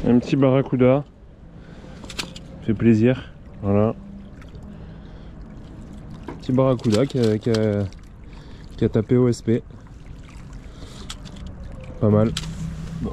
Un petit barracuda. Fait plaisir. Voilà. Petit barracuda qui a tapé OSP. Pas mal. Bon.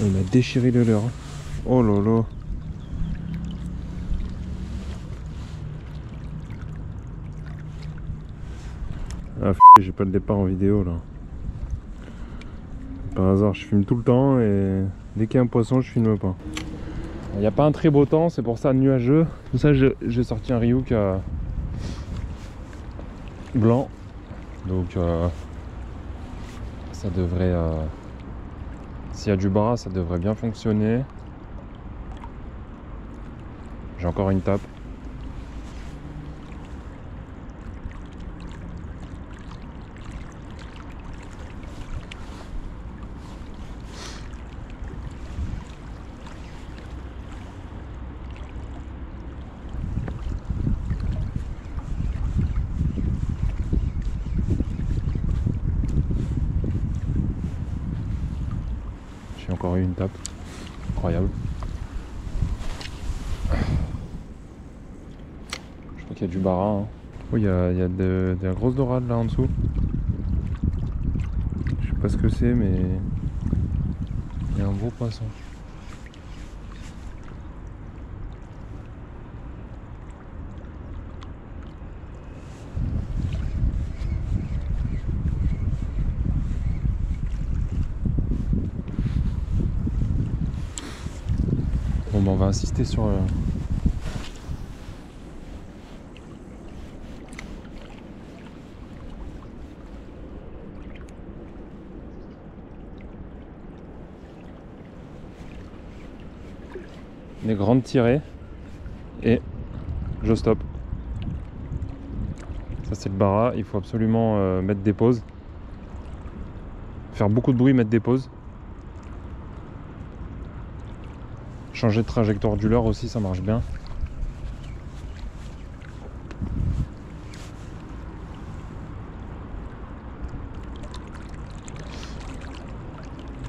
Il m'a déchiré le leurre. Oh là là. Ah j'ai pas le départ en vidéo là. Par hasard je filme tout le temps et dès qu'il y a un poisson je filme pas. Il n'y a pas un très beau temps, c'est pour ça nuageux. Pour ça j'ai sorti un Ryuk blanc. Donc ça devrait... s'il y a du barra ça devrait bien fonctionner. J'ai encore une tape. J'ai encore eu une tape. Incroyable. Je crois qu'il y a du barra. Hein. Oh, il y a de la grosse dorade là en dessous. Je sais pas ce que c'est, mais il y a un gros poisson. Bon, ben, on va insister sur... des grandes tirées et je stoppe. Ça c'est le barra, il faut absolument mettre des pauses, faire beaucoup de bruit, mettre des pauses, changer de trajectoire du leurre aussi, ça marche bien.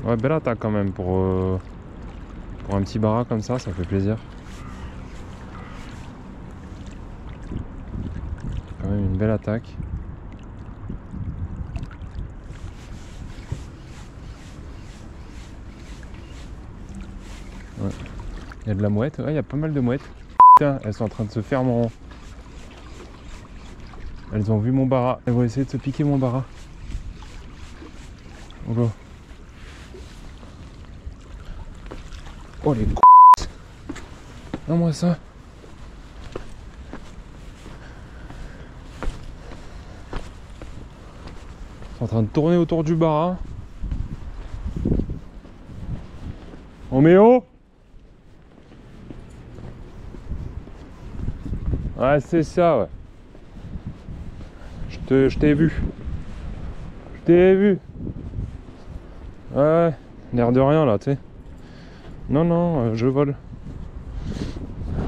Ouais, belle attaque quand même pour un petit barra comme ça fait plaisir. Quand même une belle attaque. Ouais. Il y a de la mouette, ouais, il y a pas mal de mouettes. Putain, elles sont en train de se faire mon... Elles ont vu mon barra, elles vont essayer de se piquer mon barra. Oh là. Oh les c***. Non moi ça. Ils sont en train de tourner autour du barra. On met haut. Ouais c'est ça ouais. Je t'ai vu. Je t'ai vu. Ouais, l'air de rien là tu sais. Non, non, je vole.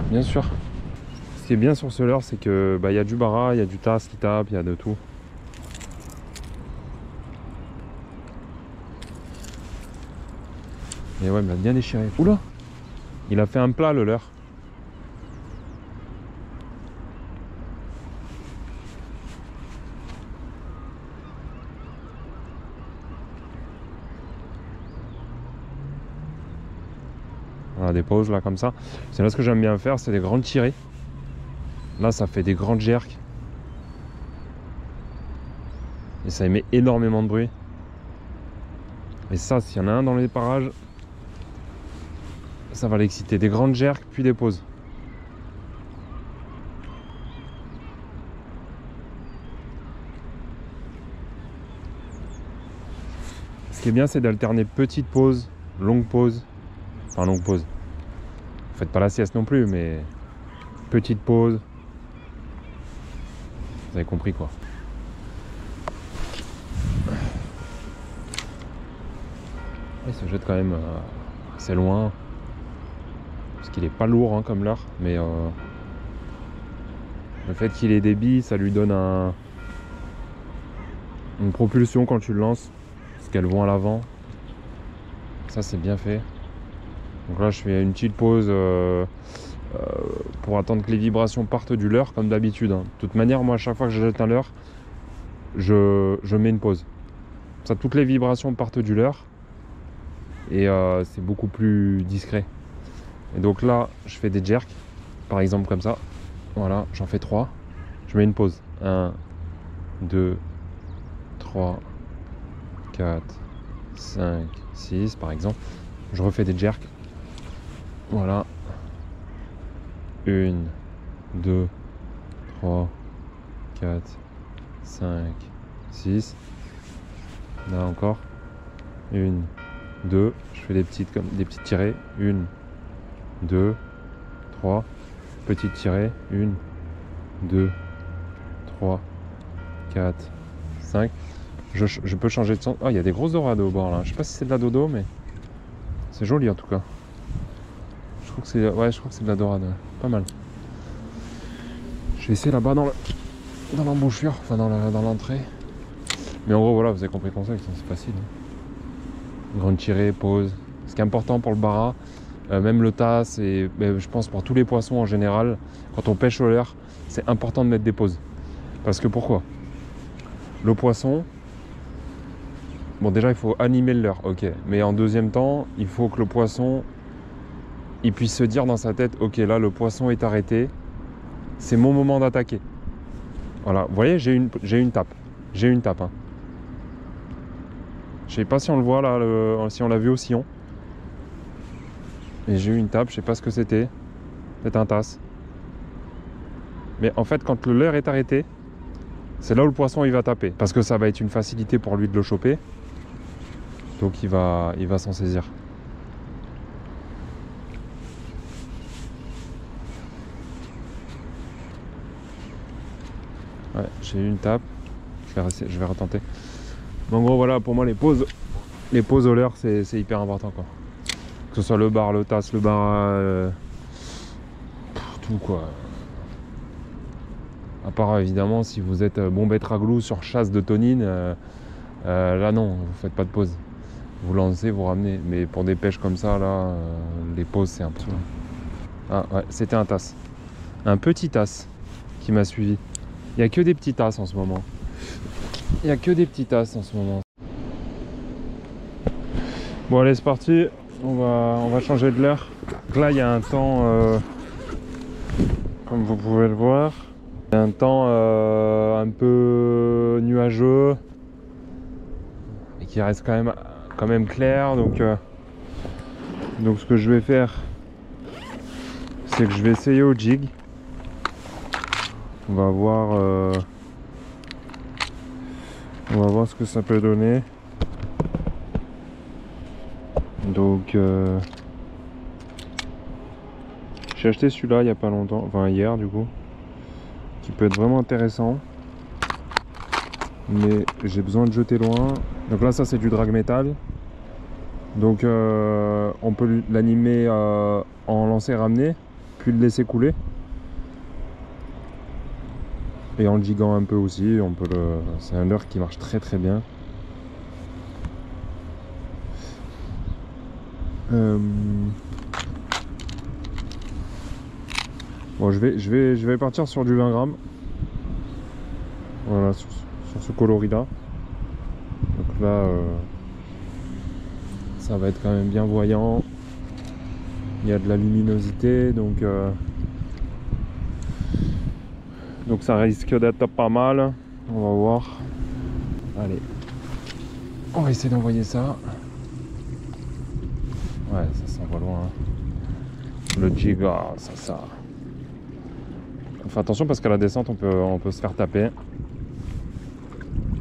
Bien sûr. Ce qui est bien sur ce leurre, c'est que y a du barra, il y a du tasse qui tape, il y a de tout. Et ouais, il m'a bien déchiré. Oula! Il a fait un plat le leurre. Voilà, des pauses là comme ça. C'est là ce que j'aime bien faire, c'est des grandes tirées. Là ça fait des grandes jerks. Et ça émet énormément de bruit. Et ça, s'il y en a un dans les parages, ça va l'exciter. Des grandes jerks puis des pauses. Ce qui est bien, c'est d'alterner petite pause, longue pause. Enfin, longue pause. Faites pas la sieste non plus, mais petite pause. Vous avez compris quoi. Il se jette quand même assez loin. Parce qu'il est pas lourd hein, comme leurre. Mais le fait qu'il ait des billes, ça lui donne une propulsion quand tu le lances. parce qu'elles vont à l'avant. Ça c'est bien fait. Donc là je fais une petite pause pour attendre que les vibrations partent du leurre comme d'habitude. De toute manière, moi à chaque fois que je jette un leurre, je mets une pause. Ça, toutes les vibrations partent du leurre et c'est beaucoup plus discret. Et donc là, je fais des jerks, par exemple comme ça. Voilà, j'en fais 3. Je mets une pause. 1, 2, 3, 4, 5, 6 par exemple. Je refais des jerks. Voilà. 1, 2, 3, 4, 5, 6. Là encore. 1, 2. Je fais des petites tirées. 1, 2, 3. Petites tirées. 1, 2, 3, 4, 5. Je peux changer de sens. Ah, il y a des grosses dorades au bord là. Je sais pas si c'est de la dodo, mais c'est joli en tout cas. Je crois que c'est, ouais, je crois que c'est de la dorade. Ouais. Pas mal. Je vais essayer là-bas dans l'embouchure, enfin dans l'entrée. Mais en gros, voilà, vous avez compris le concept, c'est facile. Grande tirée, pause. Ce qui est important pour le bara, même le tasse, et je pense pour tous les poissons en général, quand on pêche au leurre, c'est important de mettre des pauses. Parce que pourquoi? Le poisson, bon déjà il faut animer le leurre, ok. Mais en deuxième temps, il faut que le poisson, il puisse se dire dans sa tête, ok là le poisson est arrêté, c'est mon moment d'attaquer. Voilà, vous voyez, j'ai une tape. J'ai une tape. Hein. Je sais pas si on le voit là, si on l'a vu au sillon. Et j'ai eu une tape, je sais pas ce que c'était. Peut-être un tasse. Mais en fait, quand le leurre est arrêté, c'est là où le poisson il va taper. Parce que ça va être une facilité pour lui de le choper. Donc il va s'en saisir. Ouais, j'ai eu une tape. Je vais retenter. Mais en gros, voilà, pour moi, les pauses au leurre, c'est hyper important, quoi. Que ce soit le bar, le tasse, le bar, tout, quoi. À part, évidemment, si vous êtes bombette raglou sur chasse de tonine, là, non, vous faites pas de pause. Vous lancez, vous ramenez. Mais pour des pêches comme ça, là, les pauses, c'est impossible. Ah, ouais, c'était un tasse. Un petit tasse qui m'a suivi. Il n'y a que des petits tasses en ce moment. Il n'y a que des petits tasses en ce moment. Bon allez c'est parti, on va changer de l'heure. Donc là il y a un temps, comme vous pouvez le voir, il y a un temps un peu nuageux et qui reste quand même clair. Donc ce que je vais faire, c'est que je vais essayer au jig. On va voir ce que ça peut donner. Donc j'ai acheté celui-là il n'y a pas longtemps, enfin hier du coup, qui peut être vraiment intéressant, mais j'ai besoin de jeter loin. Donc là ça c'est du drag métal, donc on peut l'animer en lancer ramener, puis le laisser couler, et en le jiguant un peu aussi, c'est un leurre qui marche très très bien. Bon, je vais partir sur du 20 grammes. Voilà, sur ce coloris là. Donc là, ça va être quand même bien voyant. Il y a de la luminosité, donc ça risque d'être pas mal. On va voir. Allez, on va essayer d'envoyer ça. Ouais, ça s'envoie loin. Le jig, ça. On fait attention parce qu'à la descente, on peut se faire taper.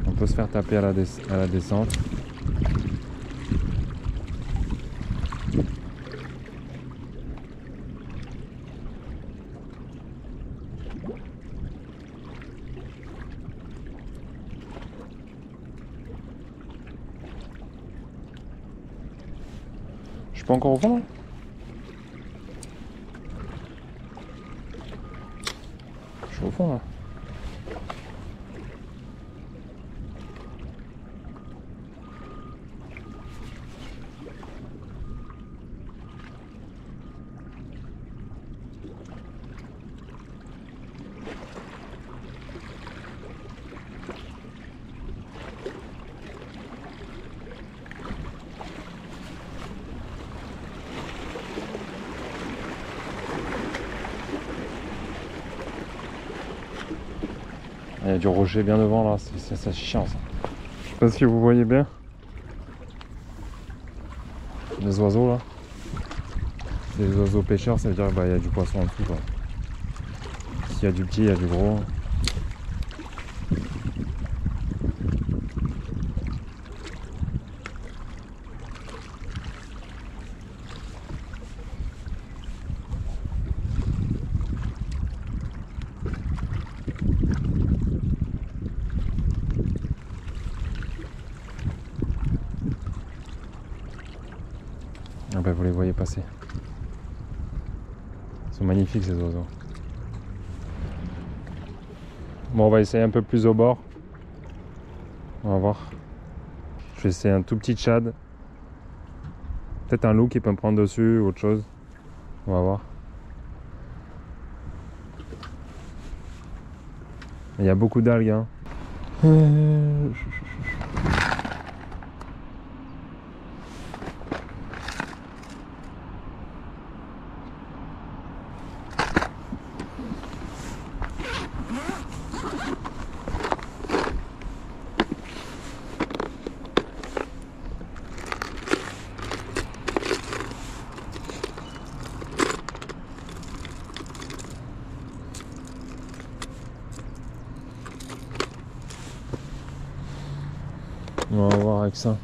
On peut se faire taper à la descente. Je suis pas encore au fond là ? Je suis au fond là. du rocher bien devant là, c'est chiant ça. Je sais pas si vous voyez bien. Les oiseaux là. C'est des oiseaux pêcheurs, ça veut dire qu'il y a du poisson en dessous quoi. S'il y a du petit, il y a du gros. Ah ben vous les voyez passer. Ils sont magnifiques ces oiseaux. Bon, on va essayer un peu plus au bord. On va voir. Je vais essayer un tout petit tchad. Peut-être un loup qui peut me prendre dessus ou autre chose. On va voir. Il y a beaucoup d'algues. Hein. On va voir avec ça.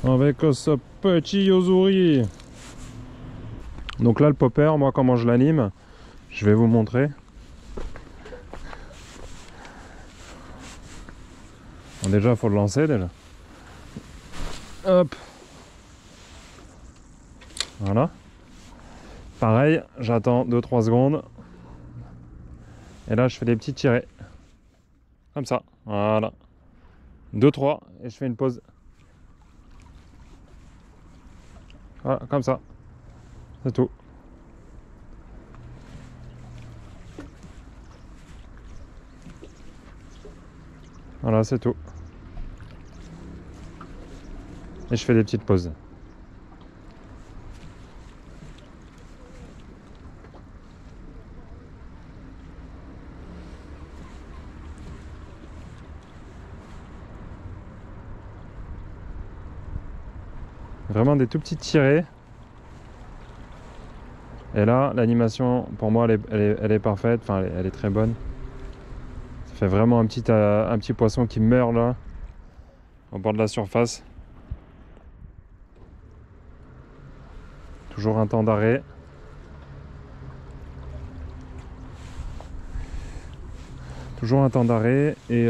Avec ce petit yozuri. Donc là le popper, moi comment je l'anime, je vais vous montrer. Bon, déjà il faut le lancer déjà. Hop. Voilà. Pareil, j'attends 2-3 secondes. Et là je fais des petits tirés. Comme ça, voilà. 2-3 et je fais une pause. Voilà, comme ça. C'est tout. Voilà, c'est tout. Et je fais des petites pauses. Vraiment des tout petits tirés. Et là, l'animation, pour moi, elle est parfaite. Enfin, elle est très bonne. Ça fait vraiment un petit poisson qui meurt là, au bord de la surface. Toujours un temps d'arrêt. Toujours un temps d'arrêt. Et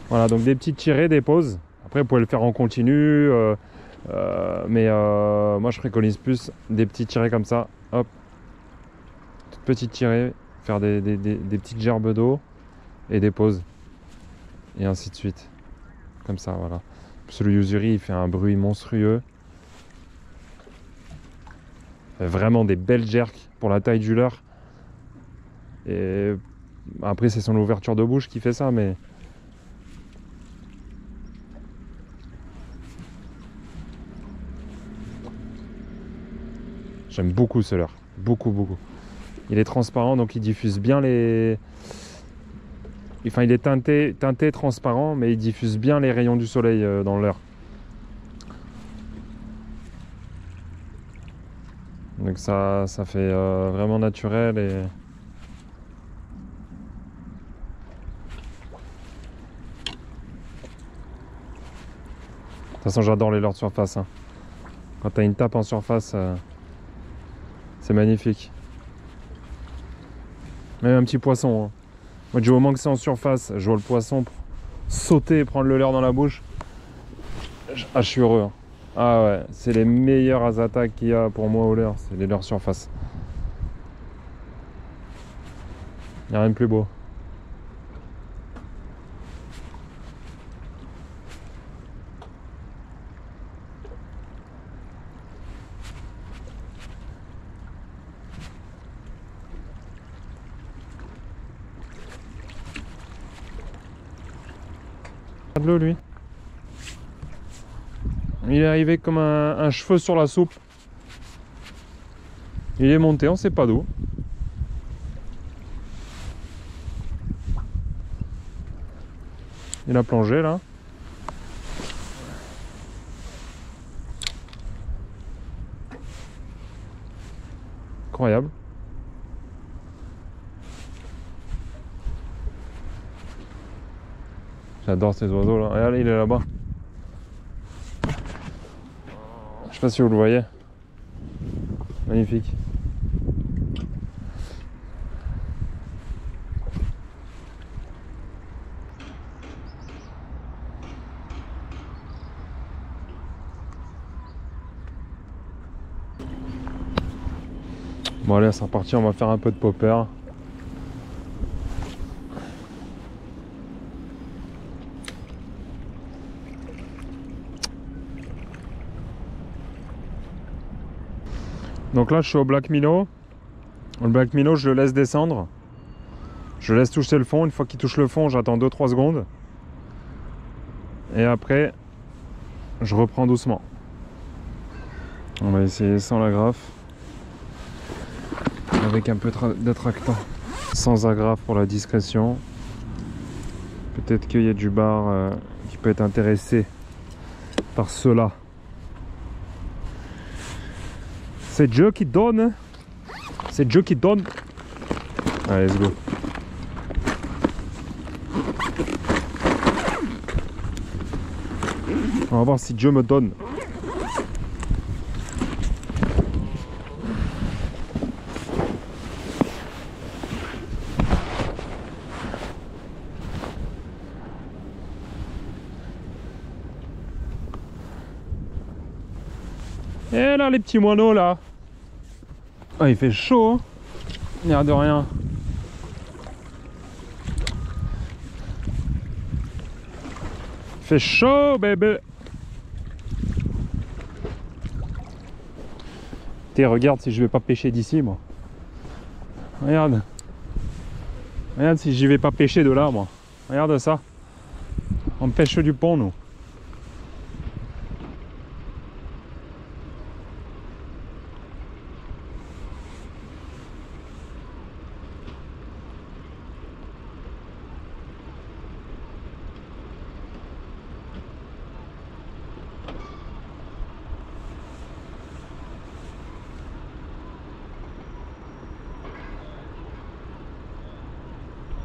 voilà, donc des petits tirés, des pauses. Après, vous pouvez le faire en continu. Mais moi, je préconise plus des petits tirés comme ça. Hop. Toutes petites tirées. Faire des petites gerbes d'eau. Et des pauses. Et ainsi de suite. Comme ça, voilà. Parce que le yuzuri, il fait un bruit monstrueux. Il fait vraiment des belles jerks pour la taille du leurre. Et après, c'est son ouverture de bouche qui fait ça, mais... J'aime beaucoup ce leurre. Beaucoup, beaucoup. Il est transparent, donc il diffuse bien les... Enfin, il est teinté transparent, mais il diffuse bien les rayons du soleil dans le leurre. Donc ça fait vraiment naturel et... De toute façon, j'adore les leurres de surface. Hein. Quand tu as une tape en surface, c'est magnifique. Même un petit poisson. Hein. Moi, du moment que c'est en surface, je vois le poisson sauter et prendre le leurre dans la bouche. Ah, je suis heureux. Hein. Ah ouais, c'est les meilleures attaques qu'il y a pour moi au leurre, c'est les leurres surface. Il n'y a rien de plus beau. Regarde-le lui. Il est arrivé comme un cheveu sur la soupe. Il est monté, on sait pas d'où. Il a plongé là. Incroyable. J'adore ces oiseaux là. Regardez, il est là-bas. Je sais pas si vous le voyez. Magnifique. Bon allez, c'est reparti, on va faire un peu de popper. Donc là je suis au Black Minnow. Le Black Minnow je le laisse descendre. Je le laisse toucher le fond. Une fois qu'il touche le fond, j'attends 2-3 secondes. Et après, je reprends doucement. On va essayer sans l'agrafe. Avec un peu d'attractant. Sans agrafe pour la discrétion. Peut-être qu'il y a du bar qui peut être intéressé par cela. C'est Dieu qui donne. C'est Dieu qui donne. Allez, let's go. On va voir si Dieu me donne. Et là les petits moineaux là. Ah il fait chaud hein. L'air de rien. Il fait chaud bébé. Regarde si je vais pas pêcher d'ici moi. Regarde. Regarde si j'y vais pas pêcher de là moi. Regarde ça. On pêche du pont nous.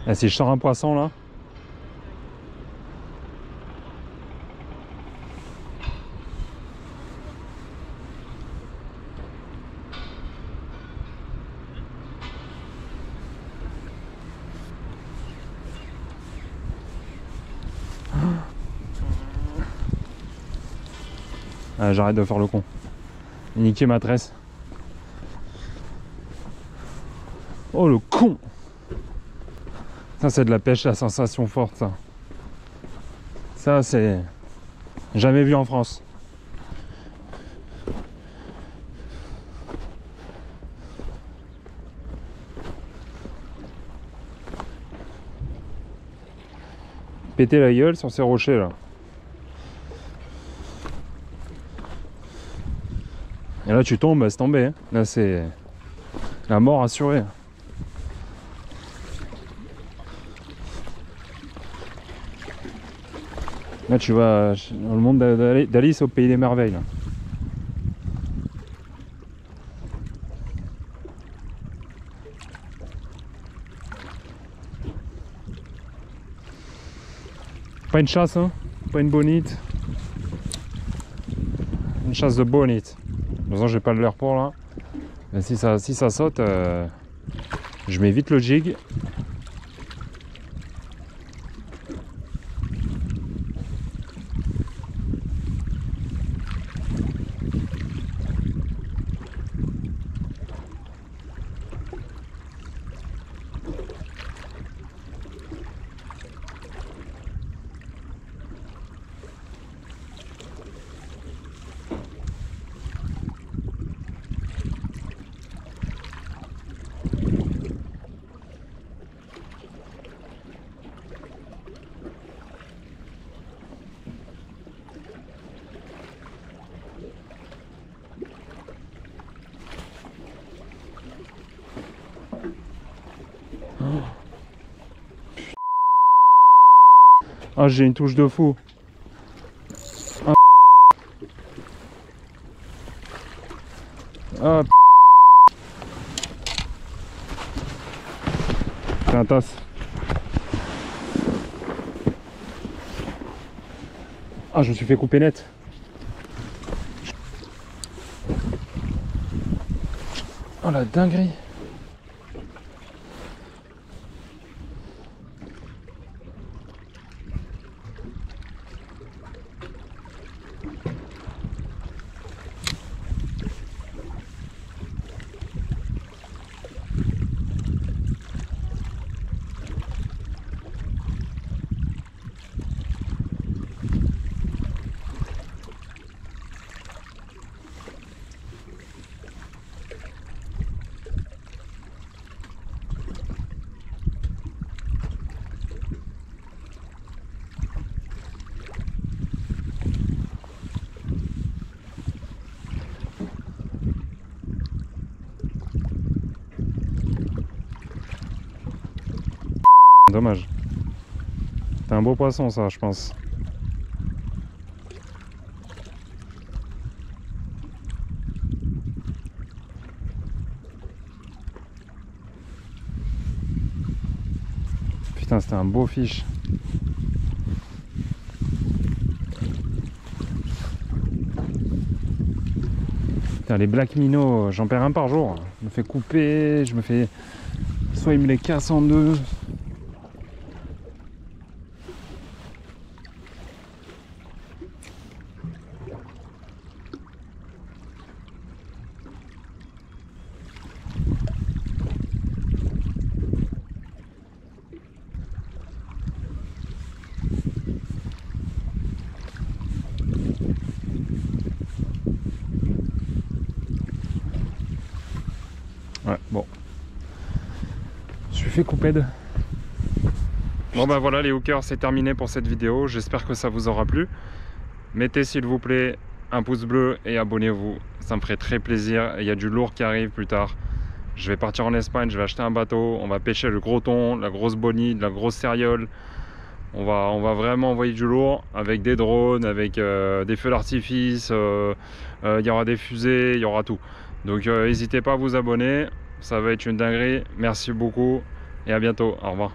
Et si je sors un poisson là. Ah, j'arrête de faire le con. Niquer ma tresse. Oh le con. Ça c'est de la pêche à sensation forte ça. Ça c'est jamais vu en France. Péter la gueule sur ces rochers là. Et là tu tombes, c'est tombé. Hein. Là c'est la mort assurée. Là tu vas dans le monde d'Alice au pays des merveilles. Là. Pas une chasse, hein, pas une bonite. Une chasse de bonite. De toute façon j'ai pas de l'air pour là. Mais si ça saute, je mets vite le jig. Ah, j'ai une touche de fou. Ah, ah c'est un tasse. Ah, je me suis fait couper net. Oh la dinguerie. Dommage. C'est un beau poisson ça, je pense. Putain, c'était un beau fiche. Putain, les black minnows, j'en perds un par jour. Je me fais couper, je me fais... Soit ils me les cassent en deux. Ouais, bon. Je suis fait couper de... Bon bah voilà les hookers, c'est terminé pour cette vidéo. J'espère que ça vous aura plu. Mettez s'il vous plaît un pouce bleu et abonnez-vous. Ça me ferait très plaisir. Il y a du lourd qui arrive plus tard. Je vais partir en Espagne, je vais acheter un bateau. On va pêcher le gros thon, la grosse bonite, la grosse céréole. On va vraiment envoyer du lourd avec des drones, avec des feux d'artifice. Il y aura des fusées, il y aura tout. Donc n'hésitez pas à vous abonner. Ça va être une dinguerie. Merci beaucoup et à bientôt. Au revoir.